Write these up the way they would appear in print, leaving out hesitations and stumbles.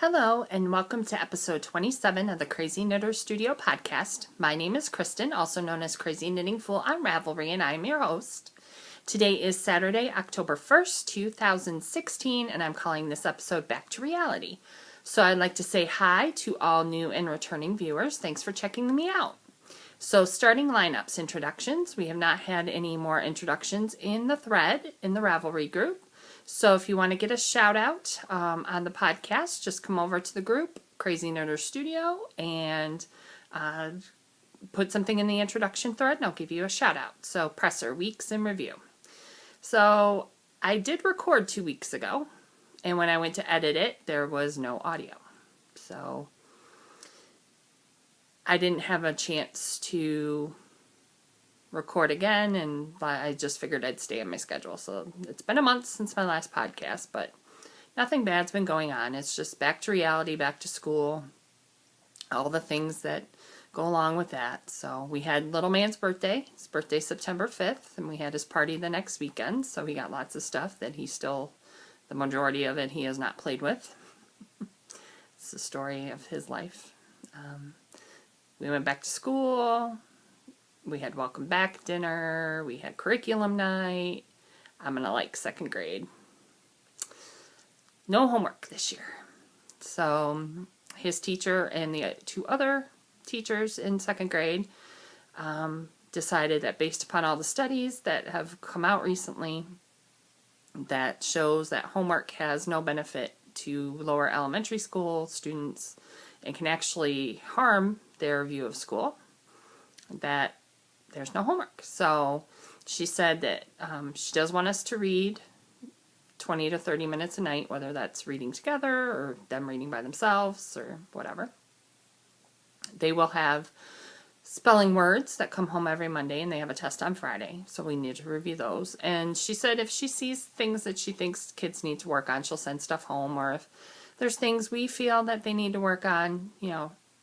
Hello, and welcome to episode 27 of the Crazy Knitter Studio podcast. My name is Kristen, also known as Crazy Knitting Fool on Ravelry, and I am your host. Today is Saturday, October 1st, 2016, and I'm calling this episode Back to Reality. So I'd like to say hi to all new and returning viewers. Thanks for checking me out. So starting lineups, introductions. We have not had any more introductions in the thread in the Ravelry group. So if you want to get a shout out on the podcast, just come over to the group, Crazy Knitter Studio, and put something in the introduction thread and I'll give you a shout out. So presser, weeks in review. So I did record 2 weeks ago, and when I went to edit it, there was no audio. So I didn't have a chance to record again, and I just figured I'd stay on my schedule. So it's been a month since my last podcast, but nothing bad's been going on. It's just back to reality, back to school, all the things that go along with that. So we had little man's birthday. His birthday's September 5th, and we had his party the next weekend. So he got lots of stuff that the majority of it he has not played with. It's the story of his life. We went back to school. We had welcome back dinner. We had curriculum night. I'm going to like second grade. No homework this year. So his teacher and the two other teachers in second grade decided that based upon all the studies that have come out recently that shows that homework has no benefit to lower elementary school students and can actually harm their view of school, that there's no homework. So she said that she does want us to read 20 to 30 minutes a night, whether that's reading together or them reading by themselves or whatever. They will have spelling words that come home every Monday, and they have a test on Friday, so we need to review those. And she said if she sees things that she thinks kids need to work on, she'll send stuff home, or if there's things we feel that they need to work on,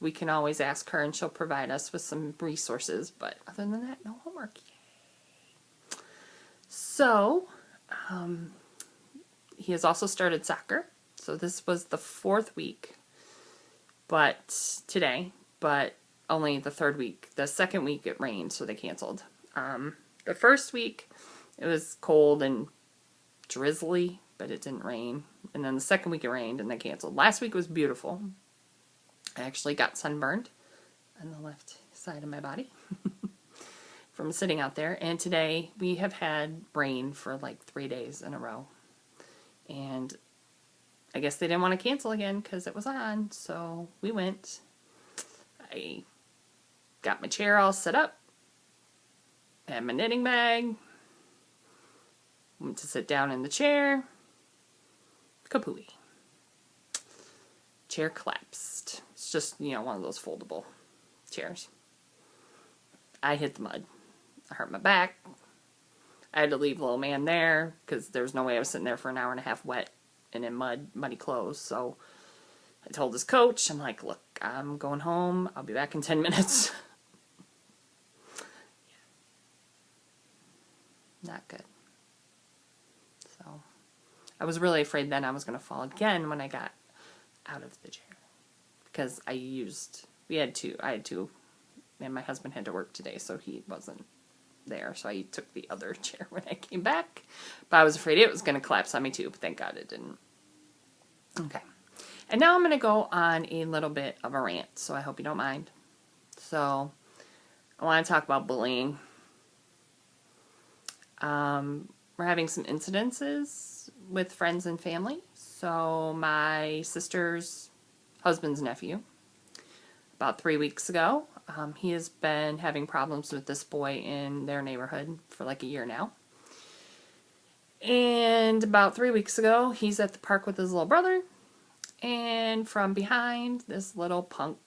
we can always ask her and she'll provide us with some resources. But other than that, no homework. Yay. So, he has also started soccer. So this was the 4th week, but only the 3rd week. The 2nd week it rained, so they canceled. The 1st week it was cold and drizzly, but it didn't rain. And then the 2nd week it rained and they canceled. Last week was beautiful. I actually got sunburned on the left side of my body from sitting out there. And today we have had rain for like 3 days in a row. And I guess they didn't want to cancel again because it was on. So we went. I got my chair all set up. Had my knitting bag. Went to sit down in the chair. Kapooey. Chair collapsed. It's just, one of those foldable chairs. I hit the mud. I hurt my back. I had to leave little man there because there was no way I was sitting there for an hour and a half wet and in muddy clothes. So I told his coach, I'm like, look, I'm going home. I'll be back in 10 minutes. Not good. So I was really afraid then I was going to fall again when I got out of the chair, because I had two, and my husband had to work today, so he wasn't there, so I took the other chair when I came back, but I was afraid it was going to collapse on me too, but thank God it didn't. Okay, and now I'm going to go on a little bit of a rant, so I hope you don't mind. So I want to talk about bullying. We're having some incidences with friends and family. So my sister's husband's nephew, about 3 weeks ago, he has been having problems with this boy in their neighborhood for like a year now. And about 3 weeks ago, he's at the park with his little brother, and from behind, this little punk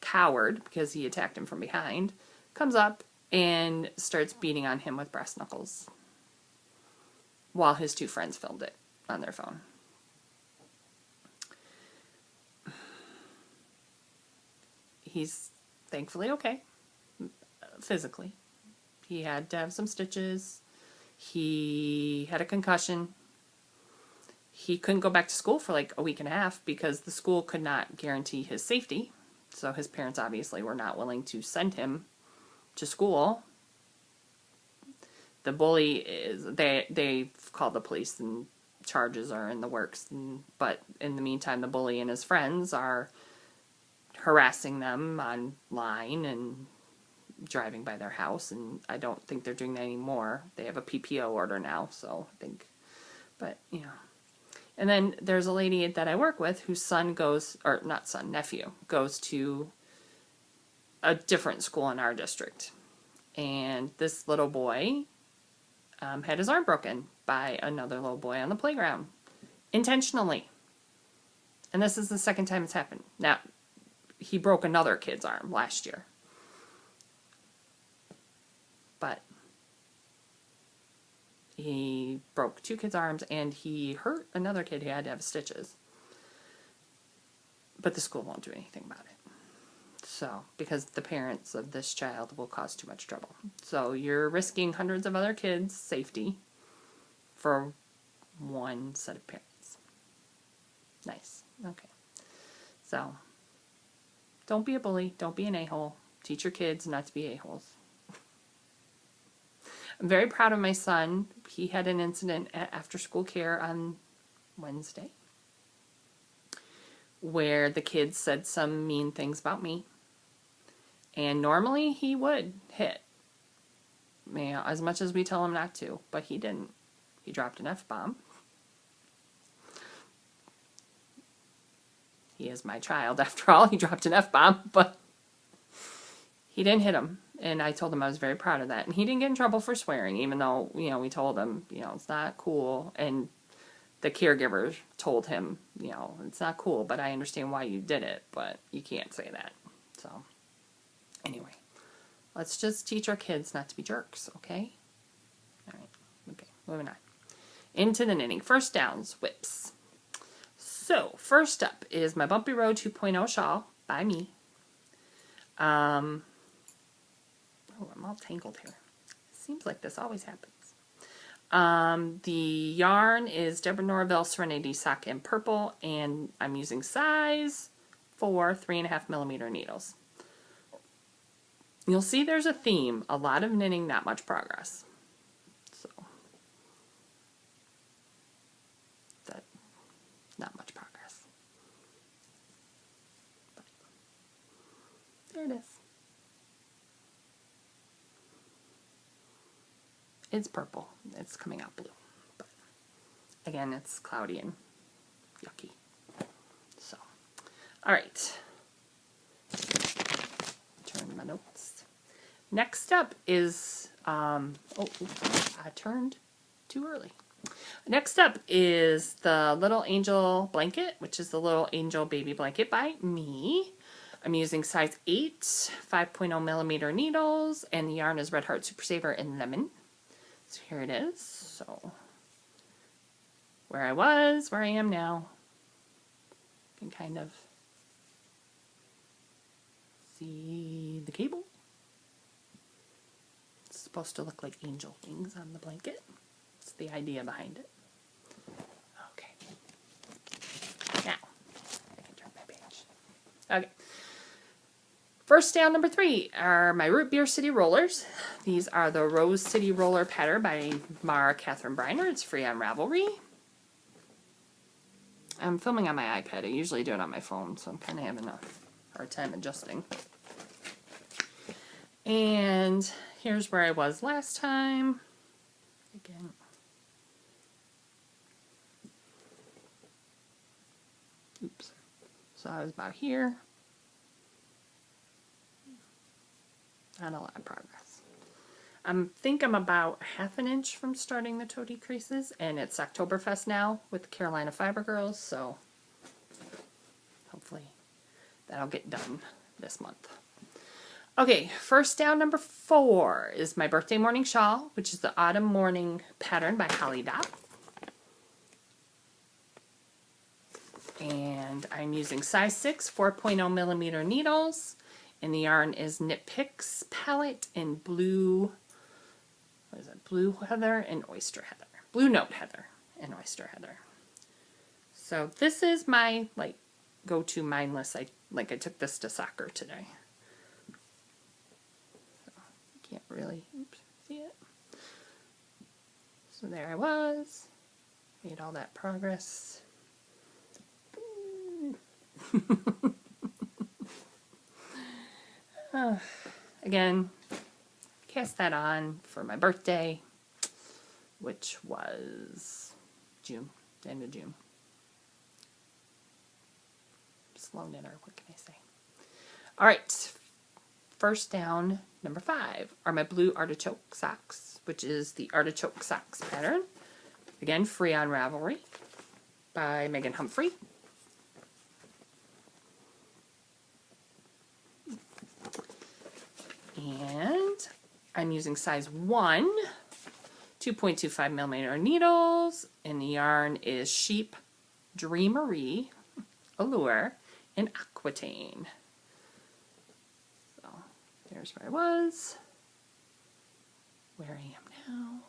coward, because he attacked him from behind, comes up and starts beating on him with brass knuckles while his two friends filmed it on their phone. He's thankfully okay, physically. He had to have some stitches. He had a concussion. he couldn't go back to school for like a week and a half because the school could not guarantee his safety. So his parents obviously were not willing to send him to school. The bully is, they've called the police and charges are in the works. But in the meantime, the bully and his friends are harassing them online and driving by their house. And I don't think they're doing that anymore. They have a PPO order now, so I think, but, you know. And then there's a lady that I work with whose son goes, or not son, nephew, goes to a different school in our district. And this little boy had his arm broken by another little boy on the playground. Intentionally. And this is the second time it's happened. Now, he broke another kid's arm last year. But he broke 2 kids' arms and he hurt another kid who had to have stitches. But the school won't do anything about it. So, because the parents of this child will cause too much trouble. So, you're risking hundreds of other kids' safety for one set of parents. Nice. Okay. So, don't be a bully. Don't be an a-hole. Teach your kids not to be a-holes. I'm very proud of my son. He had an incident at after-school care on Wednesday where the kids said some mean things about me. And normally he would hit, you know, as much as we tell him not to, but he didn't. He dropped an F-bomb. He is my child, after all. He dropped an F-bomb, but he didn't hit him. And I told him I was very proud of that. And he didn't get in trouble for swearing, even though, you know, we told him, you know, it's not cool. And the caregiver told him, you know, it's not cool, but I understand why you did it, but you can't say that. So, anyway, let's just teach our kids not to be jerks, okay? All right, okay, moving on. Into the knitting. First downs, whips. So, first up is my Bumpy Road 2.0 shawl by me. Oh, I'm all tangled here. Seems like this always happens. The yarn is Deborah Norville Serenity Sock in Purple, and I'm using size 4 3.5 millimeter needles. You'll see there's a theme. A lot of knitting, not much progress. So, that, not much progress. But there it is. It's purple. It's coming out blue. But again, it's cloudy and yucky. So, all right. Turn my notes. Next up is, I turned too early. Next up is the Little Angel blanket, which is the Little Angel baby blanket by me. I'm using size 8, 5.0 millimeter needles, and the yarn is Red Heart Super Saver in Lemon. So here it is. So where I was, where I am now. You can kind of see the cable. It's supposed to look like angel wings on the blanket. That's the idea behind it. Okay. Now, I can turn my page. Okay. First down, number 3 are my Root Beer City Rollers. These are the Rose City Roller Pattern by Mara Catherine Briner. It's free on Ravelry. I'm filming on my iPad. I usually do it on my phone, so I'm kind of having a hard time adjusting. And here's where I was last time. Again. Oops. So I was about here. Not a lot of progress. I think I'm about 1/2 inch from starting the tote creases, and it's Oktoberfest now with the Carolina Fiber Girls, so hopefully that'll get done this month. Okay, first down, number 4 is my birthday morning shawl, which is the Autumn Morning pattern by Holly Dot. And I'm using size 6, 4.0 millimeter needles. And the yarn is Knit Picks Palette in blue, what is it, Blue Heather and Oyster Heather. Blue Note Heather and Oyster Heather. So this is my like go-to mindless. I took this to soccer today. So can't really see it. So there I was. Made all that progress. Again, cast that on for my birthday, which was June, the end of June. Slow knitter, what can I say? All right, first down, number 5, are my blue artichoke socks, which is the artichoke socks pattern. Again, free on Ravelry by Megan Humphrey. And I'm using size 1, 2.25 millimeter needles, and the yarn is Sheep Dreamery Allure in Aquitaine. So there's where I was, where I am now.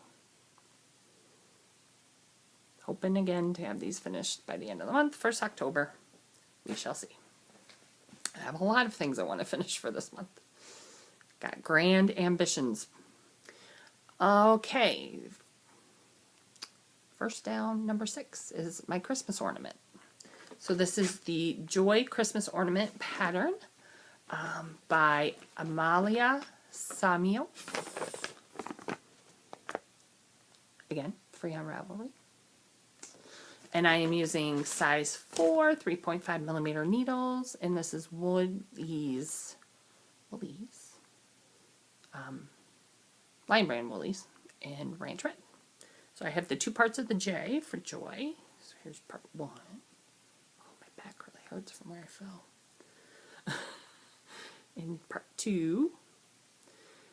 Hoping again to have these finished by the end of the month, 1st October. We shall see. I have a lot of things I want to finish for this month. Got grand ambitions. Okay. First down, number 6, is my Christmas ornament. So this is the Joy Christmas Ornament pattern by Amalia Samuel. Again, free on Ravelry. And I am using size 4, 3.5 millimeter needles, and this is Woolies. Line Brand Woolies in Ranch Red. So I have the 2 parts of the J for Joy. So here's part 1. Oh, my back really hurts from where I fell. In part 2.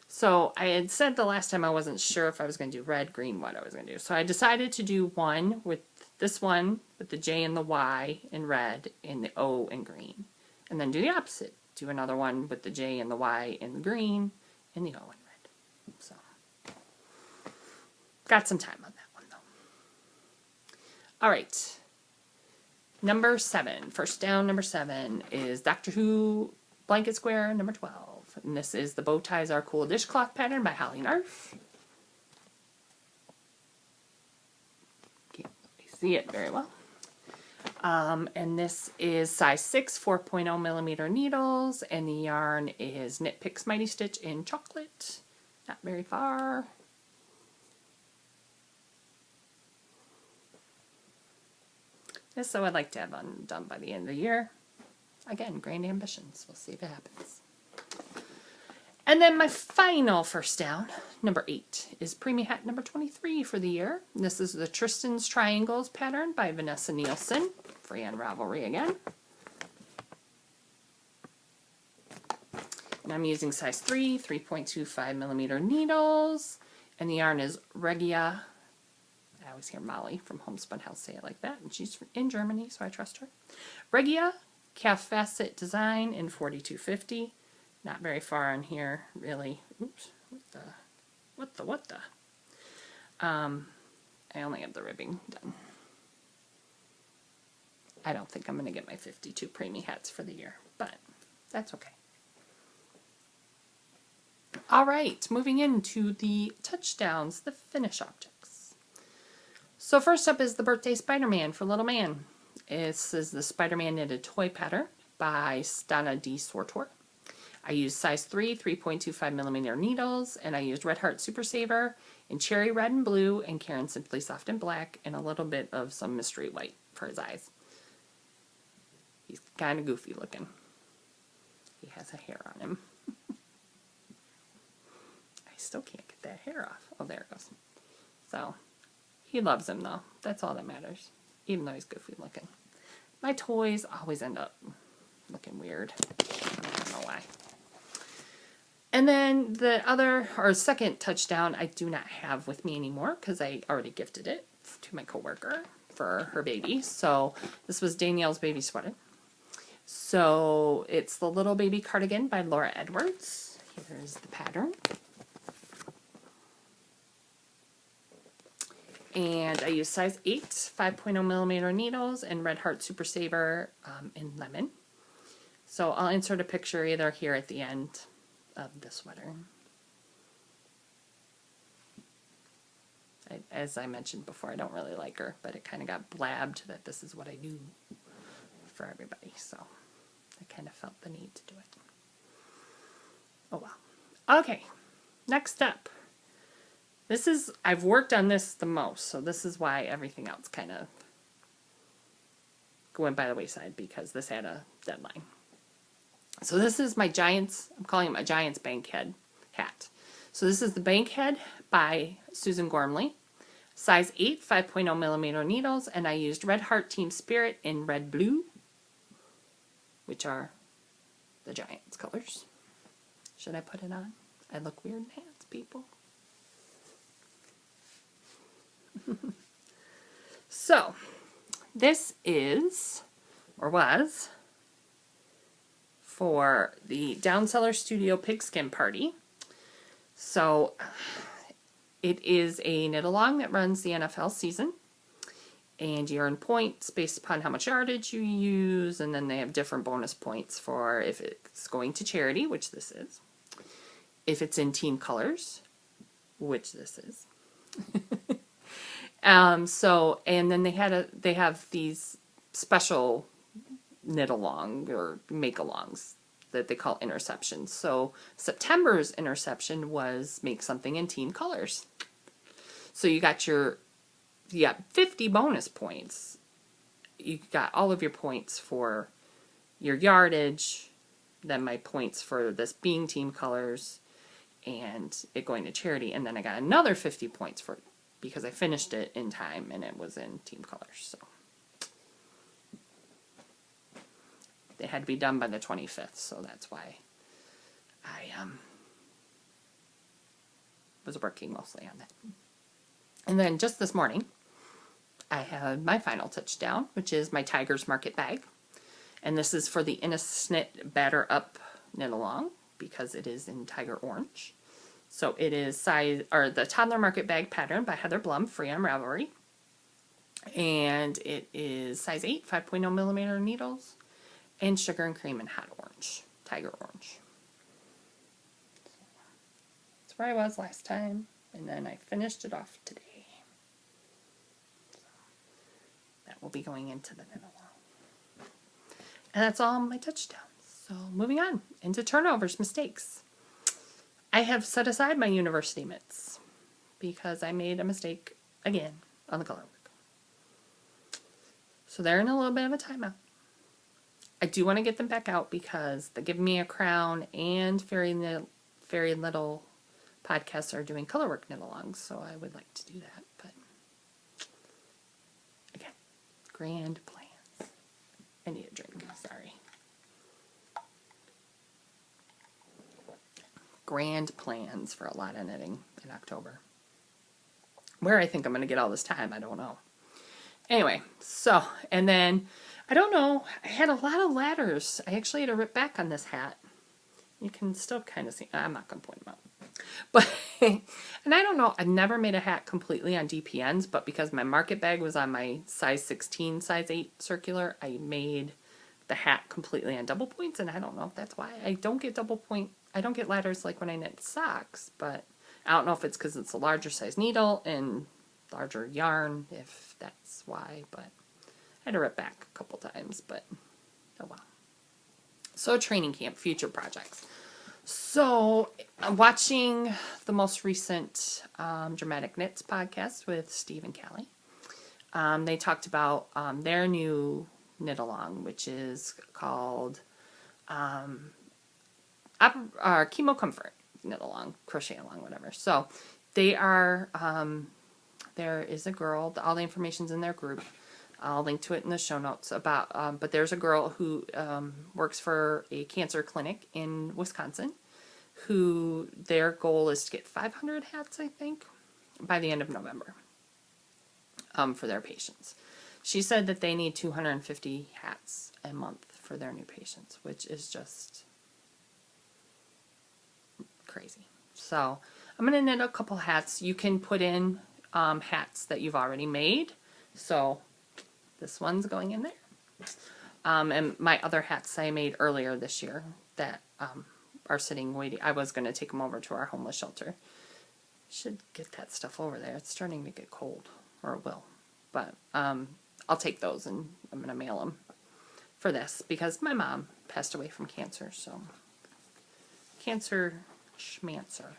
So I had said the last time I wasn't sure if I was going to do red, green, what I was going to do. So I decided to do one with this one with the J and the Y in red and the O in green. And then do the opposite. Do another one with the J and the Y in the green and the O in red. So got some time on that one though. All right. Number 7. First down, number 7 is Doctor Who Blanket Square number 12. And this is the Bow Ties Are Cool Dishcloth pattern by Holly Narf. Can't really see it very well. And this is size 6, 4.0 millimeter needles, and the yarn is Knit Picks Mighty Stitch in chocolate. Not very far. This so I'd like to have done by the end of the year. Again, grand ambitions. We'll see if it happens. And then my final first down, number 8, is Preemie Hat number 23 for the year. And this is the Tristan's Triangles pattern by Vanessa Nielsen. Free on Ravelry again. And I'm using size 3, 3.25 millimeter needles. And the yarn is Regia. I always hear Molly from Homespun House say it like that. And she's in Germany, so I trust her. Regia Calf Facet Design in 4250. Not very far on here, really. Oops, what the? I only have the ribbing done. I don't think I'm going to get my 52 preemie hats for the year, but that's okay. All right, moving into the touchdowns, the finish objects. So first up is the Birthday Spider-Man for Little Man. This is the Spider-Man knitted toy pattern by Stana D. Sortor. I used size 3, 3.25 millimeter needles, and I used Red Heart Super Saver in cherry red and blue, and Karen Simply Soft and black, and a little bit of some mystery white for his eyes. He's kind of goofy looking. He has a hair on him. I still can't get that hair off. Oh, there it goes. So, he loves him though. That's all that matters. Even though he's goofy looking. My toys always end up looking weird. I don't know why. And then the other, or second touchdown, I do not have with me anymore because I already gifted it to my coworker for her baby. So this was Danielle's baby sweater. So it's the Little Baby Cardigan by Laura Edwards. Here's the pattern. And I use size 8, 5.0 millimeter needles and Red Heart Super Saver in lemon. So I'll insert a picture either here at the end of the sweater. As I mentioned before, I don't really like her, but it kind of got blabbed that this is what I do for everybody. So I kind of felt the need to do it. Oh well. Okay, next step. I've worked on this the most, so this is why everything else kind of went by the wayside, because this had a deadline. So this is my Giants, I'm calling it my Giants Bankhead hat. So this is the Bankhead by Susan Gormley. Size 8, 5.0 millimeter needles, and I used Red Heart Team Spirit in red blue, which are the Giants colors. Should I put it on? I look weird in hats, people. So, this is, or was, for the Downseller Studio Pigskin Party. So, it is a knit-along that runs the NFL season, and you earn points based upon how much yardage you use, and then they have different bonus points for if it's going to charity, which this is, if it's in team colors, which this is. And then they have these special knit-along or make-alongs that they call interceptions. So September's interception was make something in team colors. So you got 50 bonus points. You got all of your points for your yardage, then my points for this being team colors, and it going to charity, and then I got another 50 points for it because I finished it in time and it was in team colors. So it had to be done by the 25th, so that's why I was working mostly on that. And then just this morning, I had my final touchdown, which is my Tiger's Market bag. And this is for the Innisnit Batter Up Knit Along, because it is in Tiger Orange. So it is the Toddler Market Bag pattern by Heather Blum, free on Ravelry. And it is size 8, 5.0 millimeter needles, and sugar and cream and hot orange, Tiger Orange. That's where I was last time, and then I finished it off today. So that will be going into the knit along. And that's all my touchdowns. So moving on into turnovers, mistakes. I have set aside my university mitts because I made a mistake again on the color work. So they're in a little bit of a timeout. I do want to get them back out because the Give Me a Crown and Fairy Little podcasts are doing color work knit-alongs, so I would like to do that. But again, grand plans. I need a drink, sorry. Grand plans for a lot of knitting in October. Where I think I'm going to get all this time, I don't know. Anyway, so, and then, I don't know, I had a lot of ladders. I actually had to rip back on this hat. You can still kind of see, I'm not going to point them out. But, and I don't know, I've never made a hat completely on DPNs, but because my market bag was on my size 16, size 8 circular, I made the hat completely on double points, and I don't know if that's why. I don't get I don't get ladders like when I knit socks, but I don't know if it's because it's a larger size needle and larger yarn, if that's why, but I had to rip back a couple times, but oh well. So training camp, future projects. So I'm watching the most recent Dramatic Knits podcast with Steve and Callie. They talked about their new knit along, which is called Chemo Comfort knit along, crochet along, whatever. So they are, there is a girl, all the information's in their group. I'll link to it in the show notes about, but there's a girl who works for a cancer clinic in Wisconsin, who their goal is to get 500 hats, I think, by the end of November for their patients. She said that they need 250 hats a month for their new patients, which is just crazy. So I'm going to knit a couple hats. You can put in hats that you've already made. So this one's going in there. And my other hats I made earlier this year that are sitting waiting. I was going to take them over to our homeless shelter. Should get that stuff over there. It's starting to get cold, or it will. But I'll take those and I'm going to mail them for this because my mom passed away from cancer. So cancer schmancer.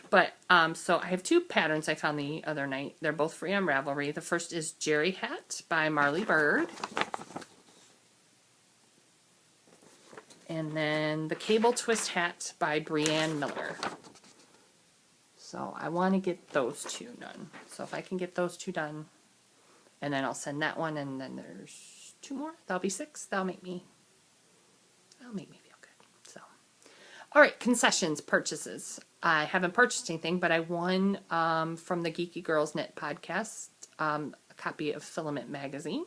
But so I have two patterns I found the other night. They're both free on Ravelry. The first is Jerry Hat by Marley Bird. And then the Cable Twist Hat by Brianne Miller. So I want to get those two done. So if I can get those two done, and then I'll send that one, and then there's two more. That'll be 6. That'll make me feel good. So, all right, concessions, purchases. I haven't purchased anything, but I won from the Geeky Girls Knit podcast a copy of Filament magazine.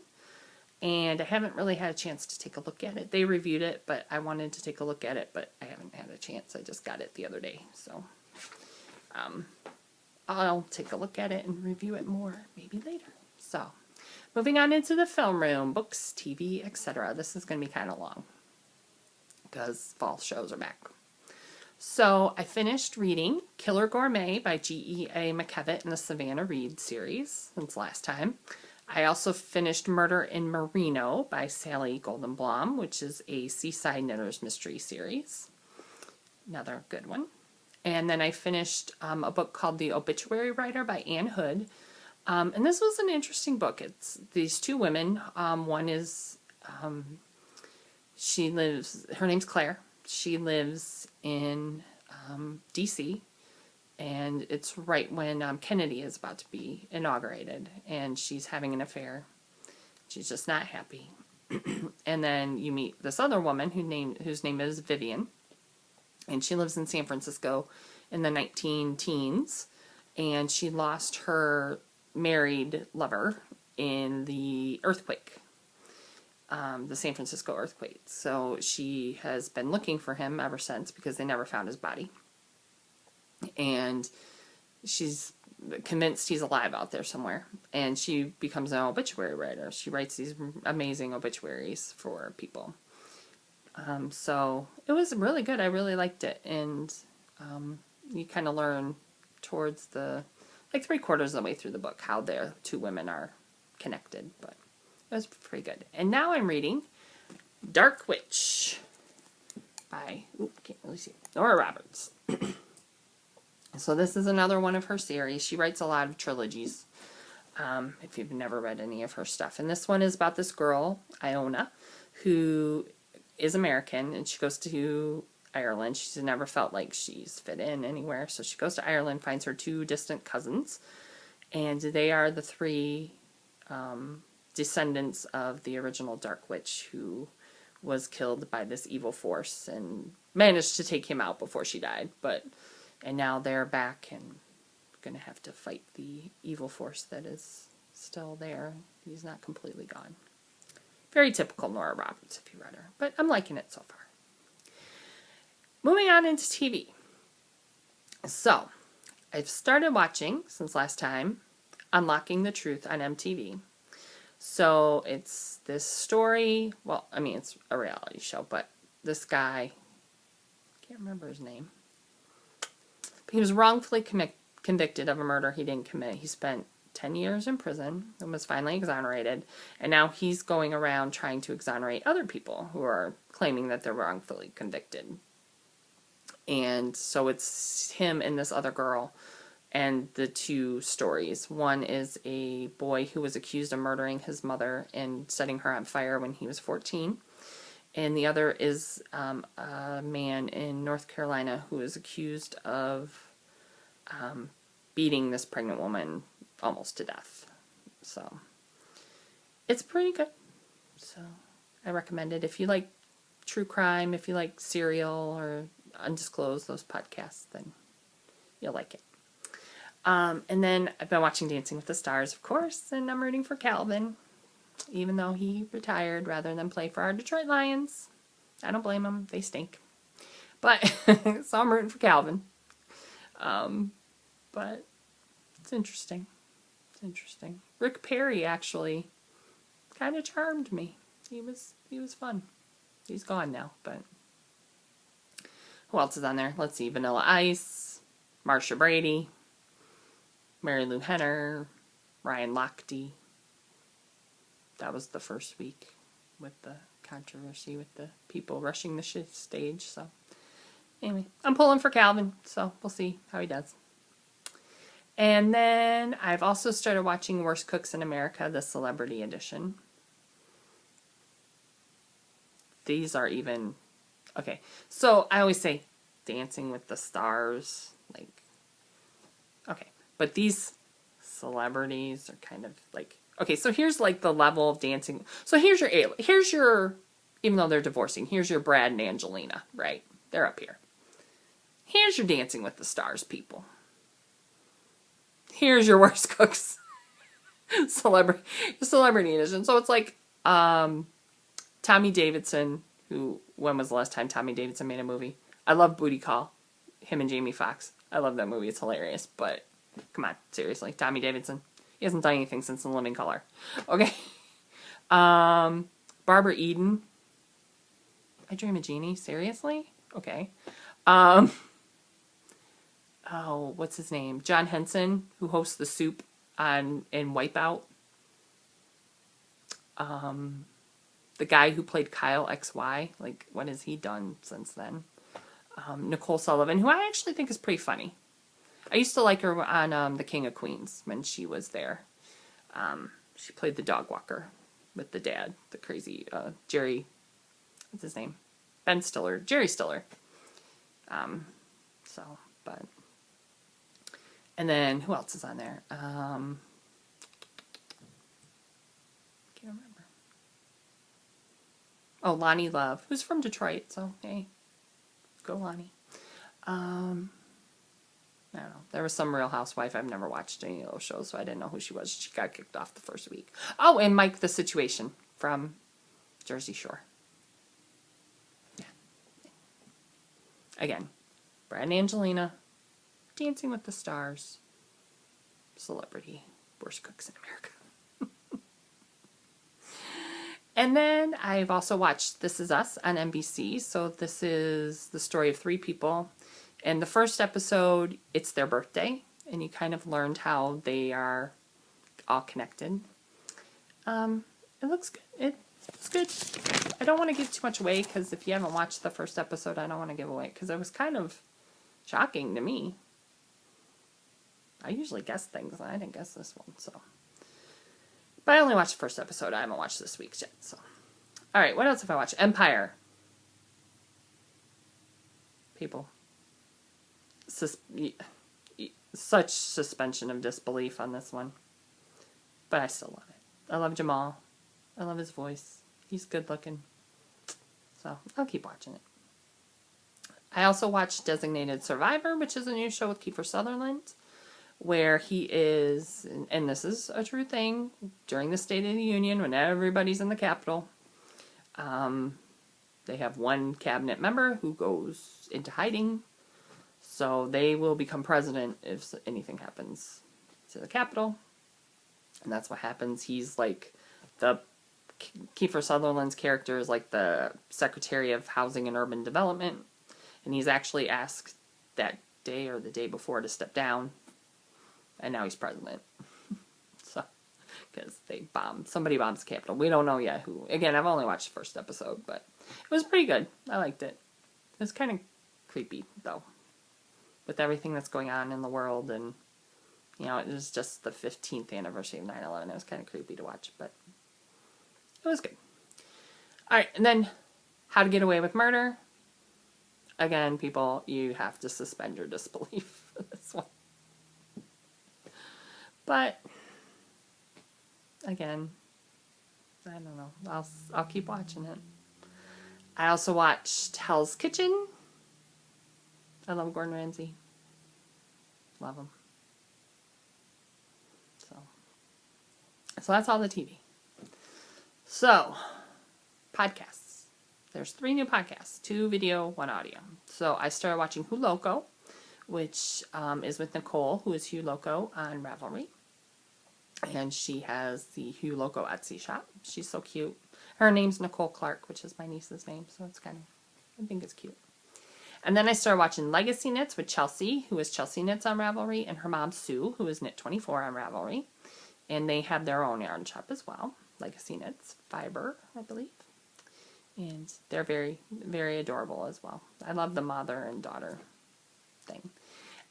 And I haven't really had a chance to take a look at it. They reviewed it, but I wanted to take a look at it, but I haven't had a chance. I just got it the other day. So I'll take a look at it and review it more maybe later. So moving on into the film room, books, TV, etc. This is going to be kind of long because fall shows are back. So I finished reading Killer Gourmet by G.E.A. McKevitt in the Savannah Reed series since last time. I also finished Murder in Merino by Sally Goldenblum, which is a Seaside Knitters mystery series. Another good one. And then I finished a book called The Obituary Writer by Anne Hood. And this was an interesting book. It's these two women. One is, her name's Claire. She lives in D.C., and it's right when Kennedy is about to be inaugurated, and she's having an affair. She's just not happy. And then you meet this other woman whose name is Vivian, and she lives in San Francisco in the 19-teens, and she lost her married lover in the earthquake, the San Francisco earthquake. So she has been looking for him ever since because they never found his body. And she's convinced he's alive out there somewhere. And she becomes an obituary writer. She writes these amazing obituaries for people. So it was really good. I really liked it. And you kind of learn towards like 3/4 of the way through the book how the two women are connected. But it was pretty good. And now I'm reading Dark Witch by, can't really see, Nora Roberts. So this is another one of her series. She writes a lot of trilogies, if you've never read any of her stuff. And this one is about this girl, Iona, who is American, and she goes to Ireland. She's never felt like she's fit in anywhere. So she goes to Ireland, finds her 2 distant cousins, and they are the 3 descendants of the original Dark Witch who was killed by this evil force and managed to take him out before she died. And now they're back and going to have to fight the evil force that is still there. He's not completely gone. Very typical Nora Roberts if you read her. But I'm liking it so far. Moving on into TV. So, I've started watching, since last time, Unlocking the Truth on MTV. So, it's this story, well, I mean, it's a reality show, but this guy, can't remember his name. He was wrongfully convicted of a murder he didn't commit. He spent 10 years in prison and was finally exonerated. And now he's going around trying to exonerate other people who are claiming that they're wrongfully convicted. And so it's him and this other girl and the 2 stories. One is a boy who was accused of murdering his mother and setting her on fire when he was 14. And the other is a man in North Carolina who is accused of beating this pregnant woman almost to death. So, it's pretty good. So, I recommend it. If you like true crime, if you like Serial or Undisclosed, those podcasts, then you'll like it. And then I've been watching Dancing with the Stars, of course, and I'm rooting for Calvin. Even though he retired rather than play for our Detroit Lions. I don't blame him. They stink. But, so I'm rooting for Calvin. But, it's interesting. It's interesting. Rick Perry actually kind of charmed me. He was fun. He's gone now, but who else is on there? Let's see. Vanilla Ice, Marsha Brady, Mary Lou Henner, Ryan Lochte. That was the first week with the controversy with the people rushing the stage. So anyway, I'm pulling for Calvin, so we'll see how he does. And then I've also started watching Worst Cooks in America, the Celebrity Edition. These are even... Okay, so I always say Dancing with the Stars. Like, okay, but these celebrities are kind of like... Okay, so here's like the level of dancing. So here's your... Even though they're divorcing, here's your Brad and Angelina, right? They're up here. Here's your Dancing with the Stars people. Here's your Worst Cooks celebrity edition. So it's like Tommy Davidson, who, when was the last time Tommy Davidson made a movie? I love Booty Call. Him and Jamie Foxx. I love that movie. It's hilarious. But come on, seriously. Tommy Davidson. He hasn't done anything since In Living Color. Okay. Barbara Eden. I Dream of Jeannie. Seriously? Okay. Oh, what's his name? John Henson, who hosts The Soup in Wipeout. The guy who played Kyle XY. Like, what has he done since then? Nicole Sullivan, who I actually think is pretty funny. I used to like her on The King of Queens when she was there. She played the dog walker with the dad, the crazy Jerry. What's his name? Ben Stiller. Jerry Stiller. But... And then, who else is on there? Can't remember. Oh, Lonnie Love, who's from Detroit, so hey, go Lonnie. I don't know. There was some Real Housewife. I've never watched any of those shows, so I didn't know who she was. She got kicked off the first week. Oh, and Mike the Situation from Jersey Shore. Yeah. Again, Brad and Angelina, Dancing with the Stars, Celebrity, Worst Cooks in America. And then I've also watched This Is Us on NBC. So this is the story of three people. In the first episode, it's their birthday, and you kind of learned how they are all connected. It looks good. It's good. I don't want to give too much away, because if you haven't watched the first episode, I don't want to give away, because it was kind of shocking to me. I usually guess things, and I didn't guess this one, so. But I only watched the first episode. I haven't watched this week's yet, so. Alright, what else have I watched? Empire. People. Such suspension of disbelief on this one. But I still love it. I love Jamal. I love his voice. He's good looking. So, I'll keep watching it. I also watched Designated Survivor, which is a new show with Kiefer Sutherland, where he is, and this is a true thing, during the State of the Union, when everybody's in the Capitol, they have one cabinet member who goes into hiding, so they will become president if anything happens to the Capitol, and that's what happens. He's like, Kiefer Sutherland's character is like the Secretary of Housing and Urban Development, and he's actually asked that day or the day before to step down. And now he's president. So, because somebody bombs the Capitol. We don't know yet who. Again, I've only watched the first episode, but it was pretty good. I liked it. It was kind of creepy, though. With everything that's going on in the world, and, you know, it was just the 15th anniversary of 9/11. It was kind of creepy to watch, but it was good. Alright, and then How to Get Away with Murder. Again, people, you have to suspend your disbelief for this one. But, again, I don't know. I'll keep watching it. I also watched Hell's Kitchen. I love Gordon Ramsay. Love him. So that's all the TV. So, podcasts. There's 3 new podcasts. 2 video, 1 audio. So I started watching Who Loco, which is with Nicole, who is Hugh Loco on Ravelry. And she has the Hugh Loco Etsy shop. She's so cute. Her name's Nicole Clark, which is my niece's name, so it's kind of, I think it's cute. And then I started watching Legacy Knits with Chelsea, who is Chelsea Knits on Ravelry, and her mom Sue, who is Knit24 on Ravelry. And they have their own yarn shop as well. Legacy Knits, Fiber, I believe. And they're very, very adorable as well. I love the mother and daughter thing.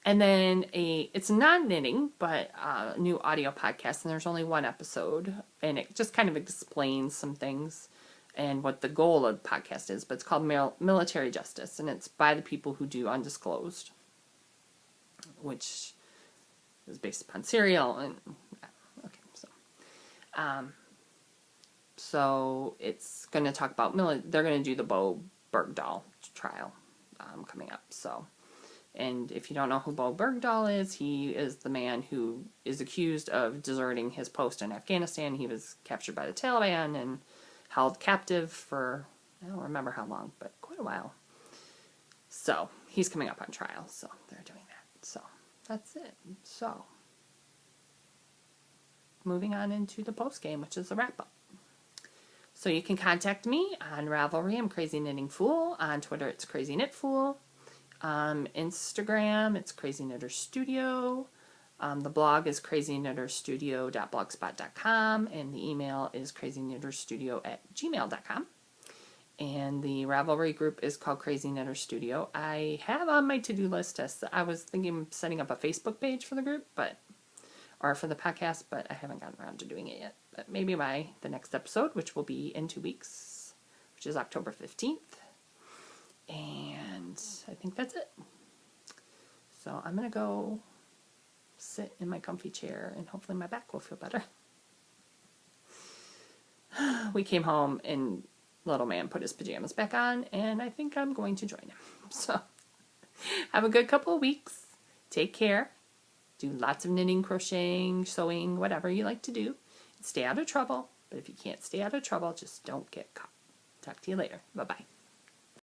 And then it's non-knitting, but a new audio podcast, and there's only one episode, and it just kind of explains some things and what the goal of the podcast is, but it's called Military Justice, and it's by the people who do Undisclosed, which is based upon Serial, and okay, so it's going to talk about, they're going to do the Bo Bergdahl trial coming up, so. And if you don't know who Bo Bergdahl is, he is the man who is accused of deserting his post in Afghanistan. He was captured by the Taliban and held captive for, I don't remember how long, but quite a while. So, he's coming up on trial, so they're doing that. So, that's it. So, moving on into the post game, which is a wrap-up. So, you can contact me on Ravelry, I'm Crazy Knitting Fool. On Twitter, it's Crazy Knit Fool. Instagram, it's Crazy Knitter Studio. The blog is crazyknitterstudio.blogspot.com, and the email is crazyknitterstudio@gmail.com. And the Ravelry group is called Crazy Knitter Studio. I have on my to-do list, I was thinking of setting up a Facebook page for the group, or for the podcast, but I haven't gotten around to doing it yet. But maybe by the next episode, which will be in 2 weeks, which is October 15th. And I think that's it. So I'm going to go sit in my comfy chair and hopefully my back will feel better. We came home and little man put his pajamas back on, and I think I'm going to join him. So have a good couple of weeks. Take care. Do lots of knitting, crocheting, sewing, whatever you like to do. Stay out of trouble. But if you can't stay out of trouble, just don't get caught. Talk to you later. Bye-bye.